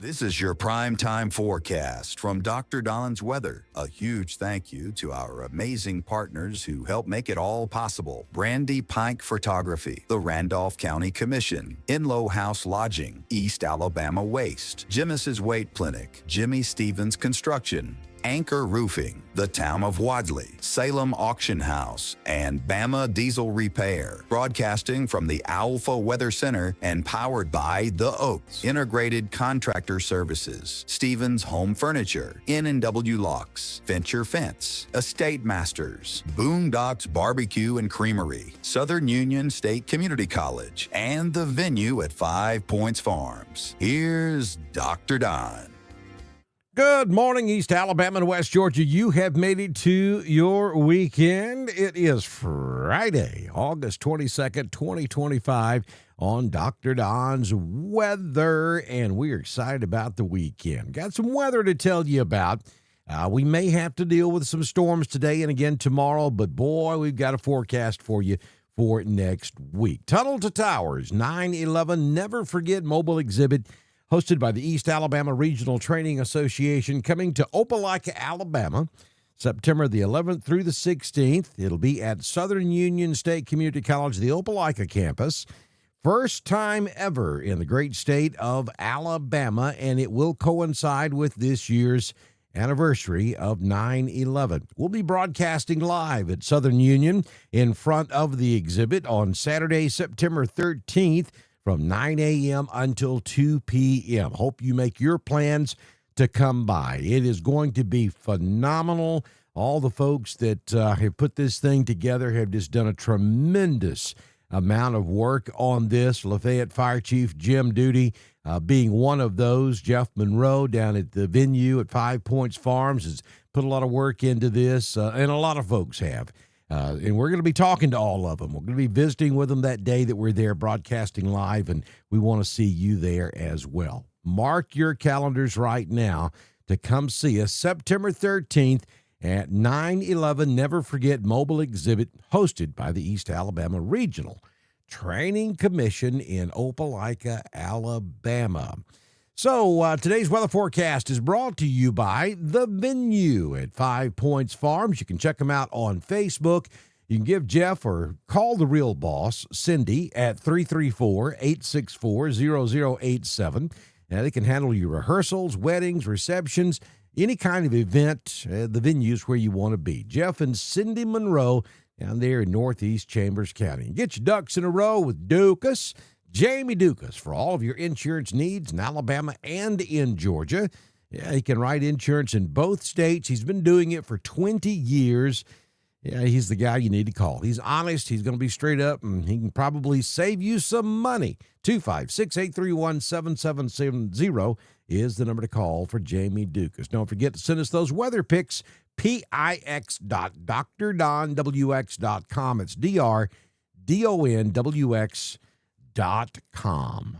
This is your prime time forecast from Dr. Don's Weather. A huge thank you to our amazing partners who help make it all possible. Brandy Pike Photography, the Randolph County Commission, Inlow House Lodging, East Alabama Waste, Jimis's Weight Clinic, Jimmy Stevens Construction, Anchor Roofing, the Town of Wadley, Salem Auction House, and Bama Diesel Repair. Broadcasting from the Alpha Weather Center and powered by The Oaks, Integrated Contractor Services, Stevens Home Furniture, N&W Locks, Venture Fence, Estate Masters, Boondocks Barbecue and Creamery, Southern Union State Community College, and the venue at 5 Points Farms. Here's Dr. Don. Good morning, East Alabama and West Georgia. You have made it to your weekend. It is Friday, August 22nd, 2025 on Dr. Don's Weather, and we're excited about the weekend. Got some weather to tell you about. We may have to deal with some storms today and again tomorrow, but boy, we've got a forecast for you for next week. Tunnel to Towers, 9/11 Never Forget Mobile Exhibit, hosted by the East Alabama Regional Training Association, coming to Opelika, Alabama, September the 11th through the 16th. It'll be at Southern Union State Community College, the Opelika campus. First time ever in the great state of Alabama, and it will coincide with this year's anniversary of 9/11. We'll be broadcasting live at Southern Union in front of the exhibit on Saturday, September 13th, from 9 a.m. until 2 p.m. Hope you make your plans to come by. It is going to be phenomenal. All the folks that have put this thing together have just done a tremendous amount of work on this. Lafayette Fire Chief Jim Duty being one of those. Jeff Monroe down at the venue at 5 Points Farms has put a lot of work into this, and a lot of folks have. And we're going to be talking to all of them. We're going to be visiting with them that day that we're there broadcasting live, and we want to see you there as well. Mark your calendars right now to come see us September 13th at 9/11 Never Forget Mobile Exhibit, hosted by the East Alabama Regional Training Commission in Opelika, Alabama. So today's weather forecast is brought to you by The Venue at 5 Points Farms. You can check them out on Facebook. You can give Jeff or call the real boss, Cindy, at 334-864-0087. Now, they can handle your rehearsals, weddings, receptions, any kind of event. The Venue's where you want to be. Jeff and Cindy Monroe down there in Northeast Chambers County. Get your ducks in a row with Dukas. Jamie Dukas, for all of your insurance needs in Alabama and in Georgia. Yeah, he can write insurance in both states. He's been doing it for 20 years. Yeah, he's the guy you need to call. He's honest. He's going to be straight up, and he can probably save you some money. 256-831-7770 is the number to call for Jamie Dukas. Don't forget to send us those weather pics, pix.drdonwx.com. It's DRDONWX.com.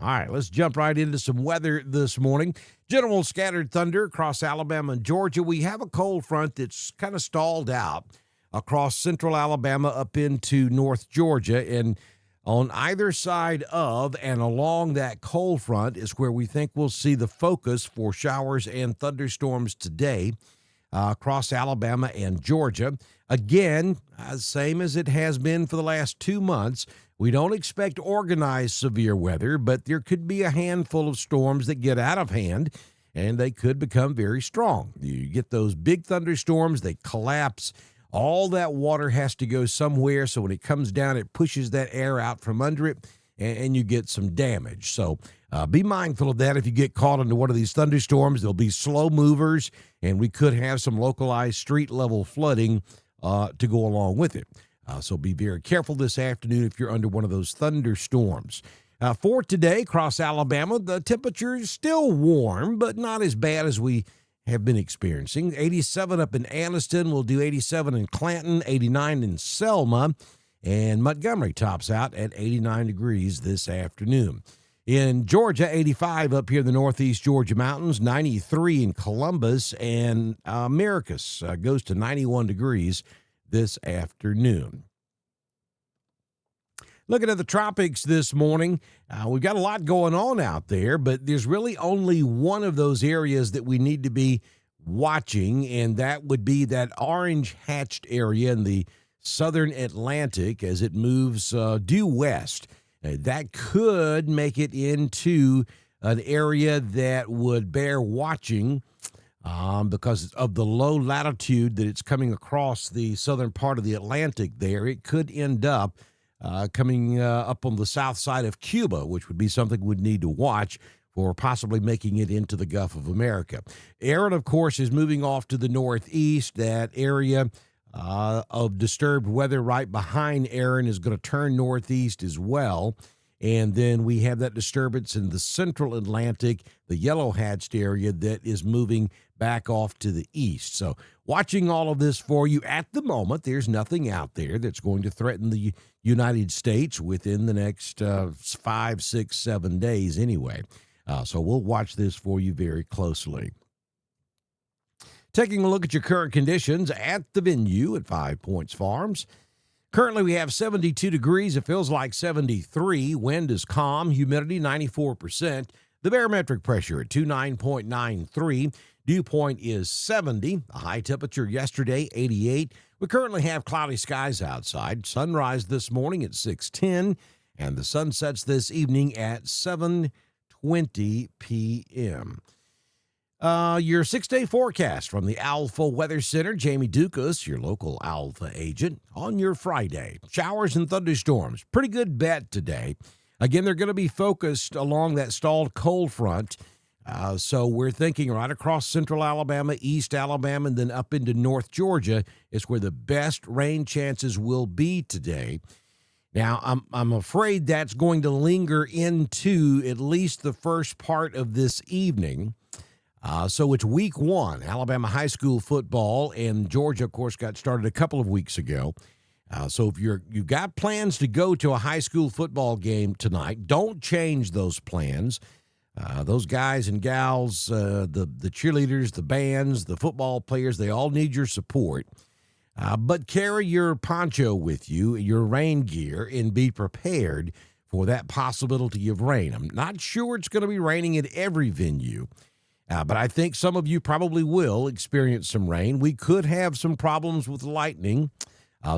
All right, let's jump right into some weather this morning. General scattered thunder across Alabama and Georgia. We have a cold front that's kind of stalled out across central Alabama up into North Georgia. And on either side of and along that cold front is where we think we'll see the focus for showers and thunderstorms today across Alabama and Georgia. Again, same as it has been for the last 2 months. We don't expect organized severe weather, but there could be a handful of storms that get out of hand, and they could become very strong. You get those big thunderstorms, they collapse. All that water has to go somewhere, so when it comes down, it pushes that air out from under it, and you get some damage. So be mindful of that if you get caught into one of these thunderstorms. There'll be slow movers, and we could have some localized street-level flooding to go along with it. So be very careful this afternoon if you're under one of those thunderstorms. For today, across Alabama, the temperature is still warm, but not as bad as we have been experiencing. 87 up in Anniston. We'll do 87 in Clanton, 89 in Selma, and Montgomery tops out at 89 degrees this afternoon. In Georgia, 85 up here in the Northeast Georgia mountains, 93 in Columbus, and Maracus goes to 91 degrees this afternoon. Looking at the tropics this morning, we've got a lot going on out there, but there's really only one of those areas that we need to be watching, and that would be that orange hatched area in the southern Atlantic as it moves due west. That could make it into an area that would bear watching because of the low latitude that it's coming across the southern part of the Atlantic there. It could end up coming up on the south side of Cuba, which would be something we'd need to watch for possibly making it into the Gulf of America. Aaron, of course, is moving off to the northeast. That area of disturbed weather right behind Aaron is going to turn northeast as well. And then we have that disturbance in the central Atlantic, the yellow-hatched area that is moving back off to the east. So watching all of this for you at the moment, there's nothing out there that's going to threaten the United States within the next 5, 6, 7 days anyway. So we'll watch this for you very closely. Taking a look at your current conditions at the venue at 5 Points Farms. Currently, we have 72 degrees. It feels like 73. Wind is calm. Humidity, 94%. The barometric pressure at 29.93. Dew point is 70. The high temperature yesterday, 88. We currently have cloudy skies outside. Sunrise this morning at 6:10, and the sun sets this evening at 7:20 p.m. Your 6-day forecast from the Alpha Weather Center. Jamie Dukas, your local Alpha agent, on your Friday. Showers and thunderstorms. Pretty good bet today. Again, they're going to be focused along that stalled cold front. So we're thinking right across central Alabama, east Alabama, and then up into North Georgia is where the best rain chances will be today. Now, I'm afraid that's going to linger into at least the first part of this evening. So it's week one, Alabama high school football, and Georgia, of course, got started a couple of weeks ago. So if you've got plans to go to a high school football game tonight, don't change those plans. Those guys and gals, the cheerleaders, the bands, the football players, they all need your support. But carry your poncho with you, your rain gear, and be prepared for that possibility of rain. I'm not sure it's going to be raining at every venue. But I think some of you probably will experience some rain. We could have some problems with lightning,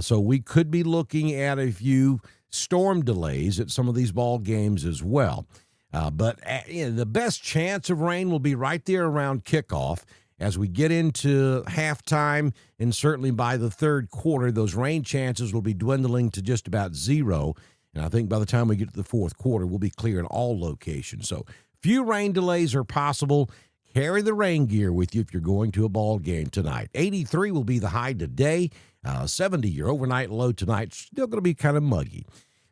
so we could be looking at a few storm delays at some of these ball games as well. But the best chance of rain will be right there around kickoff. As we get into halftime and certainly by the third quarter, those rain chances will be dwindling to just about zero. And I think by the time we get to the fourth quarter, we'll be clear in all locations. So few rain delays are possible. Carry the rain gear with you if you're going to a ball game tonight. 83 will be the high today. 70, your overnight low tonight. Still going to be kind of muggy.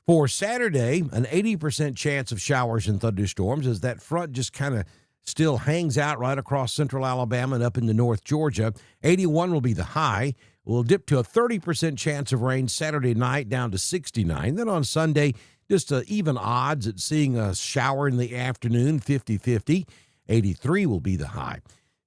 For Saturday, an 80% chance of showers and thunderstorms as that front just kind of still hangs out right across central Alabama and up into North Georgia. 81 will be the high. We'll dip to a 30% chance of rain Saturday night down to 69. Then on Sunday, just even odds at seeing a shower in the afternoon, 50-50. 83 will be the high.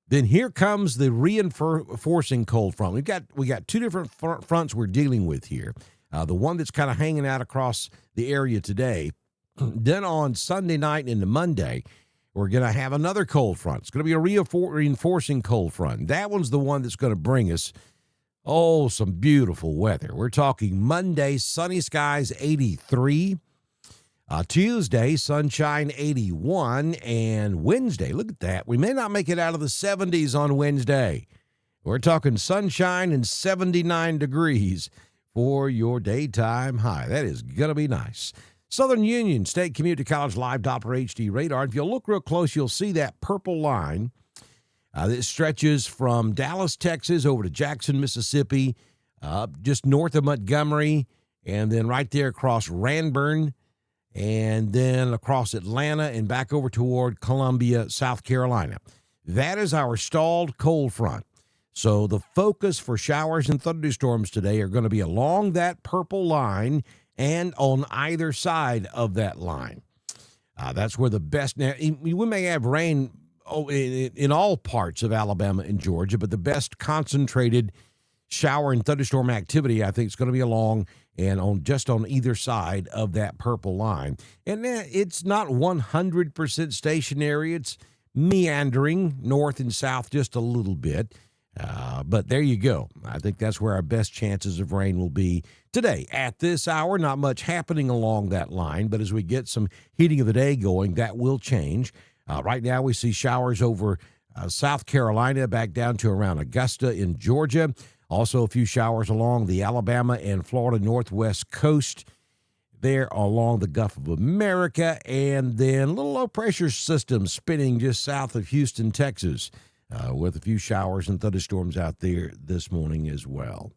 Then here comes the reinforcing cold front. We got two different fronts we're dealing with here. The one that's kind of hanging out across the area today. Then on Sunday night into Monday, we're going to have another cold front. It's going to be a reinforcing cold front. That one's the one that's going to bring us, some beautiful weather. We're talking Monday, sunny skies, 83. Tuesday, sunshine, 81. And Wednesday, look at that. We may not make it out of the 70s on Wednesday. We're talking sunshine and 79 degrees for your daytime high. That is going to be nice. Southern Union State Community College Live Doppler HD radar. If you look real close, you'll see that purple line that stretches from Dallas, Texas, over to Jackson, Mississippi, just north of Montgomery, and then right there across Ranburne, and then across Atlanta and back over toward Columbia, South Carolina. That is our stalled cold front. So the focus for showers and thunderstorms today are going to be along that purple line and on either side of that line. That's where the best. Now, we may have rain in all parts of Alabama and Georgia, but the best concentrated shower and thunderstorm activity, I think, is going to be along and on either side of that purple line. And it's not 100% stationary. It's meandering north and south just a little bit. But there you go. I think that's where our best chances of rain will be today. At this hour, not much happening along that line, but as we get some heating of the day going, that will change. Right now, we see showers over South Carolina back down to around Augusta in Georgia. Also, a few showers along the Alabama and Florida northwest coast there along the Gulf of America. And then a little low-pressure system spinning just south of Houston, Texas, with a few showers and thunderstorms out there this morning as well.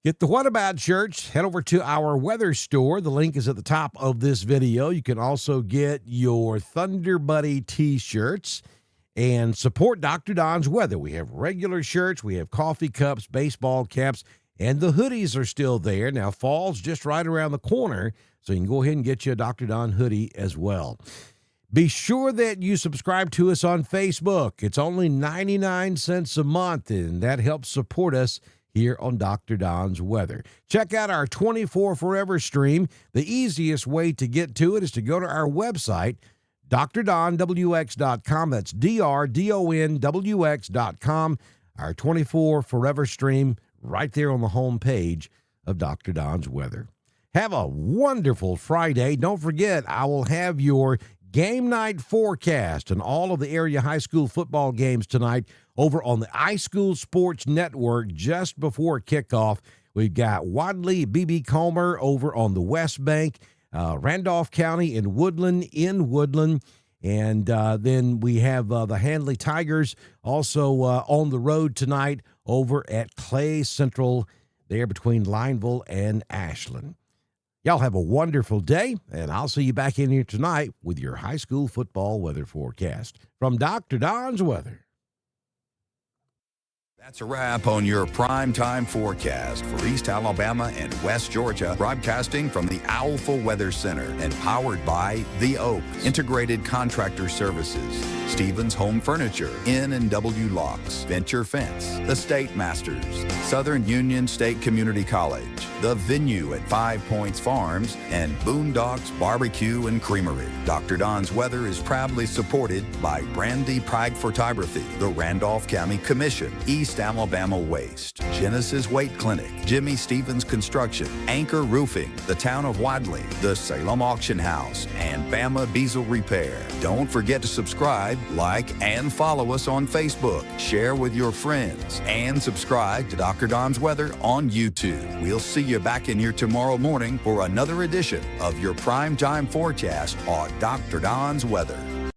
Get the What About shirts. Head over to our weather store. The link is at the top of this video. You can also get your Thunder Buddy t-shirts and support Dr. Don's weather. We have regular shirts. We have coffee cups, baseball caps, and the hoodies are still there. Now, fall's just right around the corner, so you can go ahead and get you a Dr. Don hoodie as well. Be sure that you subscribe to us on Facebook. It's only 99 cents a month, and that helps support us here on Dr. Don's Weather. Check out our 24 Forever stream. The easiest way to get to it is to go to our website, drdonwx.com. That's drdonwx.com. Our 24 Forever stream right there on the home page of Dr. Don's Weather. Have a wonderful Friday. Don't forget, I will have your game night forecast and all of the area high school football games tonight over on the iSchool Sports Network just before kickoff. We've got Wadley, B.B. Comer over on the West Bank, Randolph County and Woodland in Woodland. And then we have the Handley Tigers also on the road tonight over at Clay Central there between Lineville and Ashland. Y'all have a wonderful day, and I'll see you back in here tonight with your high school football weather forecast from Dr. Don's Weather. That's a wrap on your primetime forecast for East Alabama and West Georgia, broadcasting from the Owlful Weather Center and powered by The Oak, Integrated Contractor Services, Stevens Home Furniture, N&W Locks, Venture Fence, The State Masters, Southern Union State Community College, The Venue at 5 Points Farms, and Boondocks Barbecue and Creamery. Dr. Don's Weather is proudly supported by Brandy Pike Photography, the Randolph County Commission, East Alabama Waste, Genesis Weight Clinic, Jimmy Stevens Construction, Anchor Roofing, the Town of Wadley, the Salem Auction House, and Bama Diesel Repair. Don't forget to subscribe, like, and follow us on Facebook. Share with your friends, and subscribe to Dr. Don's Weather on YouTube. We'll see you back in here tomorrow morning for another edition of your primetime forecast on Dr. Don's Weather.